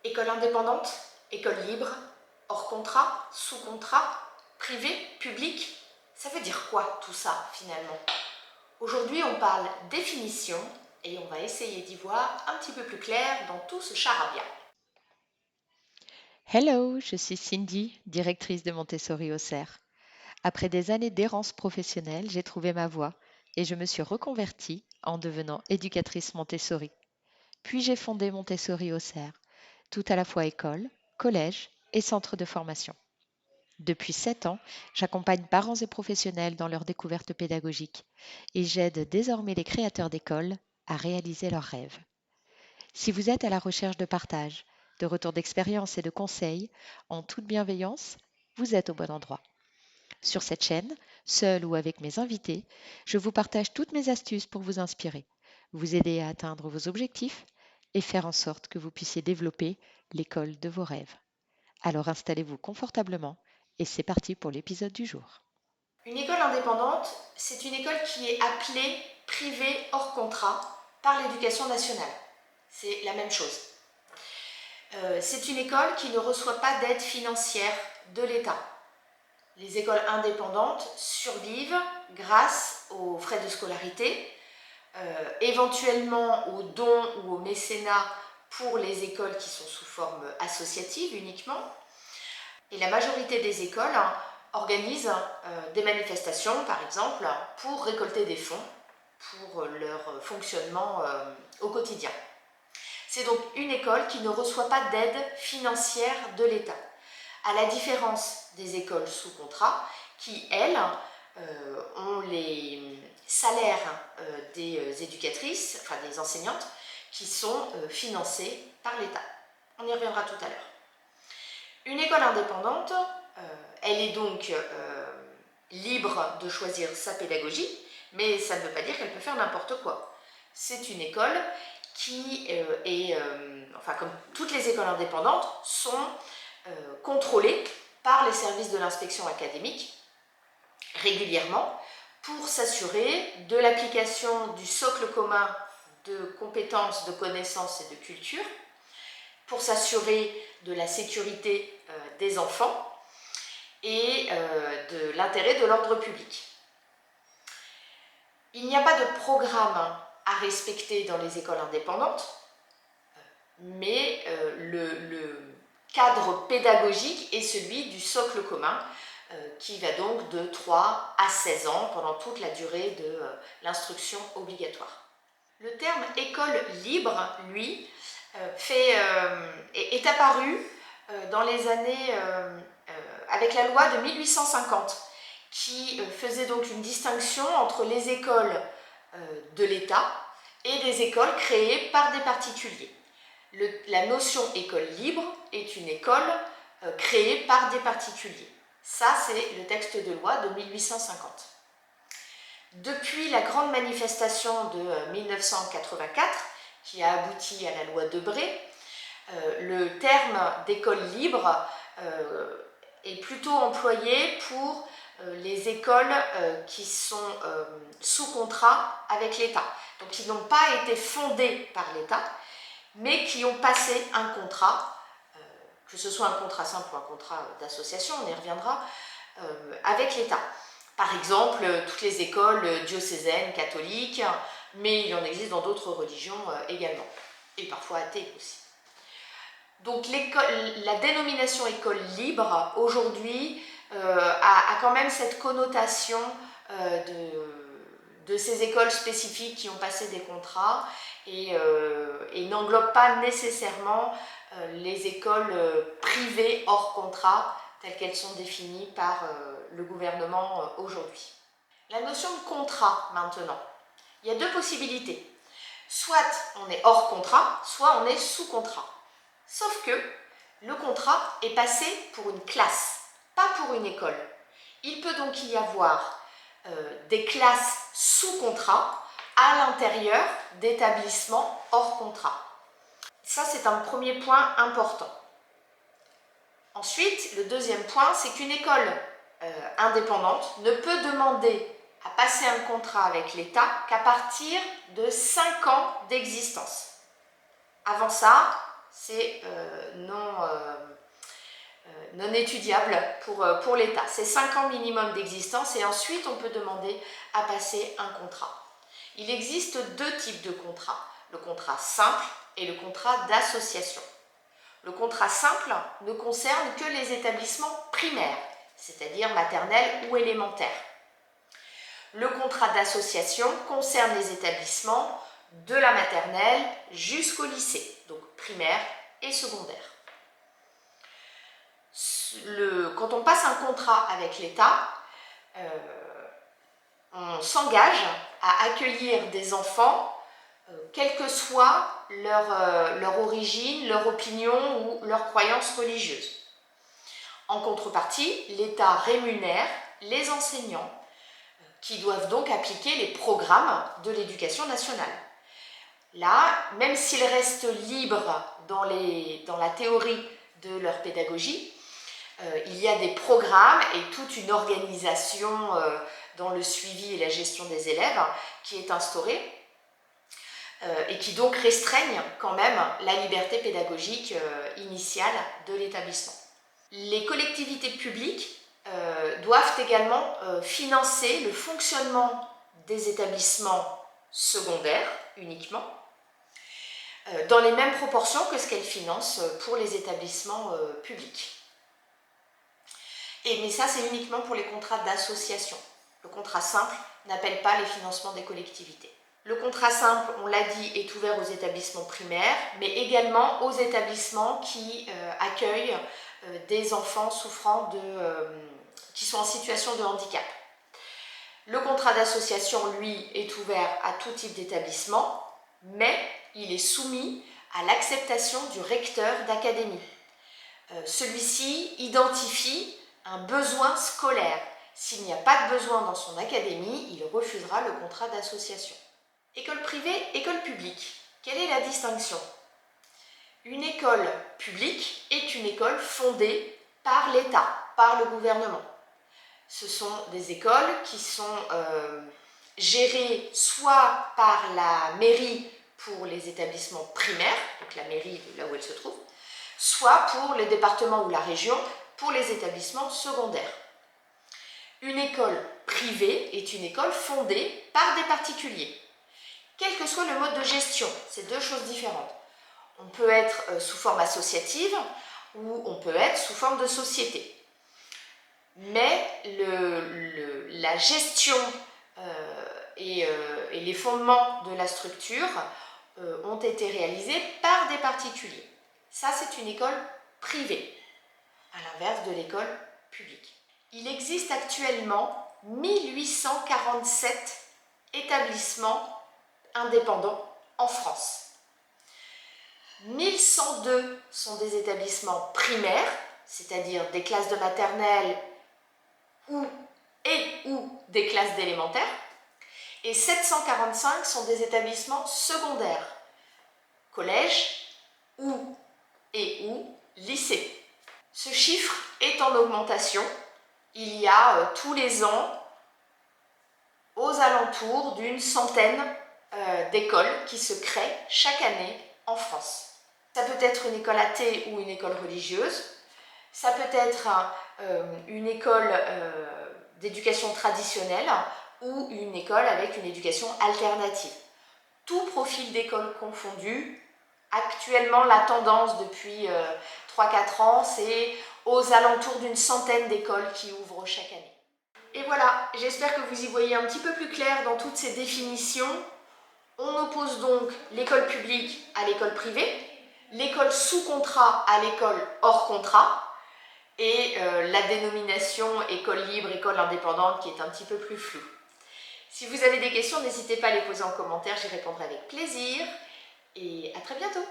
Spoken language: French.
École indépendante, école libre, hors contrat, sous contrat, privé, public, ça veut dire quoi tout ça finalement? Aujourd'hui on parle définition et on va essayer d'y voir un petit peu plus clair dans tout ce charabia. Hello, je suis Cindy, directrice de Montessori Auxerre. Après des années d'errance professionnelle, j'ai trouvé ma voie et je me suis reconvertie en devenant éducatrice Montessori. Puis j'ai fondé Montessori Auxerre, tout à la fois école, collège et centre de formation. Depuis 7 ans, j'accompagne parents et professionnels dans leur découverte pédagogique et j'aide désormais les créateurs d'écoles à réaliser leurs rêves. Si vous êtes à la recherche de partage, de retours d'expérience et de conseils, en toute bienveillance, vous êtes au bon endroit. Sur cette chaîne, seul ou avec mes invités, je vous partage toutes mes astuces pour vous inspirer, vous aider à atteindre vos objectifs et faire en sorte que vous puissiez développer l'école de vos rêves. Alors installez-vous confortablement et c'est parti pour l'épisode du jour. Une école indépendante, c'est une école qui est appelée privée hors contrat par l'Éducation nationale. C'est la même chose. C'est une école qui ne reçoit pas d'aide financière de l'État. Les écoles indépendantes survivent grâce aux frais de scolarité, éventuellement aux dons ou au mécénat pour les écoles qui sont sous forme associative uniquement. Et la majorité des écoles organisent des manifestations, par exemple, pour récolter des fonds pour leur fonctionnement au quotidien. C'est donc une école qui ne reçoit pas d'aide financière de l'État, à la différence des écoles sous contrat qui, elles, ont les salaires des éducatrices, enfin des enseignantes, qui sont financées par l'État. On y reviendra tout à l'heure. Une école indépendante, elle est donc libre de choisir sa pédagogie, mais ça ne veut pas dire qu'elle peut faire n'importe quoi. C'est une école qui enfin comme toutes les écoles indépendantes, sont contrôlées par les services de l'inspection académique régulièrement pour s'assurer de l'application du socle commun de compétences, de connaissances et de culture, pour s'assurer de la sécurité des enfants et de l'intérêt de l'ordre public. Il n'y a pas de programme à respecter dans les écoles indépendantes, mais le cadre pédagogique est celui du socle commun qui va donc de 3 à 16 ans pendant toute la durée de l'instruction obligatoire. Le terme école libre, lui, est apparu dans les années avec la loi de 1850 qui faisait donc une distinction entre les écoles de l'État et des écoles créées par des particuliers. La notion école libre est une école créée par des particuliers. Ça, c'est le texte de loi de 1850. Depuis la grande manifestation de 1984, qui a abouti à la loi Debré, le terme d'école libre est plutôt employé pour les écoles qui sont sous contrat avec l'État, donc qui n'ont pas été fondées par l'État, mais qui ont passé un contrat, que ce soit un contrat simple ou un contrat d'association, on y reviendra, avec l'État. Par exemple, toutes les écoles diocésaines, catholiques, mais il en existe dans d'autres religions également, et parfois athées aussi. Donc la dénomination école libre, aujourd'hui, a quand même cette connotation de ces écoles spécifiques qui ont passé des contrats et n'englobe pas nécessairement les écoles privées hors contrat telles qu'elles sont définies par le gouvernement aujourd'hui. La notion de contrat maintenant, il y a deux possibilités. Soit on est hors contrat, soit on est sous contrat. Sauf que le contrat est passé pour une classe, pas pour une école. Il peut donc y avoir des classes sous contrat à l'intérieur d'établissements hors contrat. Ça, c'est un premier point important. Ensuite, le deuxième point, c'est qu'une école indépendante ne peut demander à passer un contrat avec l'État qu'à partir de 5 ans d'existence. Avant ça, c'est non étudiable pour l'État. C'est 5 ans minimum d'existence et ensuite on peut demander à passer un contrat. Il existe 2 types de contrats, le contrat simple et le contrat d'association. Le contrat simple ne concerne que les établissements primaires, c'est-à-dire maternels ou élémentaires. Le contrat d'association concerne les établissements de la maternelle jusqu'au lycée, donc primaire et secondaire. Quand on passe un contrat avec l'État, on s'engage à accueillir des enfants, quelle que soit leur origine, leur opinion ou leur croyance religieuse. En contrepartie, l'État rémunère les enseignants qui doivent donc appliquer les programmes de l'éducation nationale. Là, même s'ils restent libres dans la théorie de leur pédagogie, il y a des programmes et toute une organisation dans le suivi et la gestion des élèves qui est instaurée et qui donc restreignent quand même la liberté pédagogique initiale de l'établissement. Les collectivités publiques doivent également financer le fonctionnement des établissements secondaires uniquement, dans les mêmes proportions que ce qu'elles financent pour les établissements publics. Mais ça, c'est uniquement pour les contrats d'association. Le contrat simple n'appelle pas les financements des collectivités. Le contrat simple, on l'a dit, est ouvert aux établissements primaires, mais également aux établissements qui accueillent des enfants qui sont en situation de handicap. Le contrat d'association, lui, est ouvert à tout type d'établissement, mais il est soumis à l'acceptation du recteur d'académie. Celui-ci identifie un besoin scolaire. S'il n'y a pas de besoin dans son académie, il refusera le contrat d'association. École privée, école publique. Quelle est la distinction? Une école publique est une école fondée par l'État, par le gouvernement. Ce sont des écoles qui sont gérées soit par la mairie pour les établissements primaires, donc la mairie de là où elle se trouve, soit pour le département ou la région pour les établissements secondaires. Une école privée est une école fondée par des particuliers. Quel que soit le mode de gestion, c'est 2 choses différentes. On peut être sous forme associative ou on peut être sous forme de société. Mais la gestion et les fondements de la structure ont été réalisés par des particuliers. Ça, c'est une école privée, à l'inverse de l'école publique. Il existe actuellement 1847 établissements indépendants en France. 1102 sont des établissements primaires, c'est-à-dire des classes de maternelle ou des classes d'élémentaire, et 745 sont des établissements secondaires, collège ou lycée. Ce chiffre est en augmentation. Il y a tous les ans aux alentours d'une centaine d'écoles qui se créent chaque année en France. Ça peut être une école athée ou une école religieuse, ça peut être une école d'éducation traditionnelle ou une école avec une éducation alternative. Tout profil d'école confondu. Actuellement, la tendance depuis 3-4 ans, c'est aux alentours d'une centaine d'écoles qui ouvrent chaque année. Et voilà, j'espère que vous y voyez un petit peu plus clair dans toutes ces définitions. On oppose donc l'école publique à l'école privée, l'école sous contrat à l'école hors contrat, et la dénomination école libre, école indépendante qui est un petit peu plus floue. Si vous avez des questions, n'hésitez pas à les poser en commentaire, j'y répondrai avec plaisir. Et à très bientôt!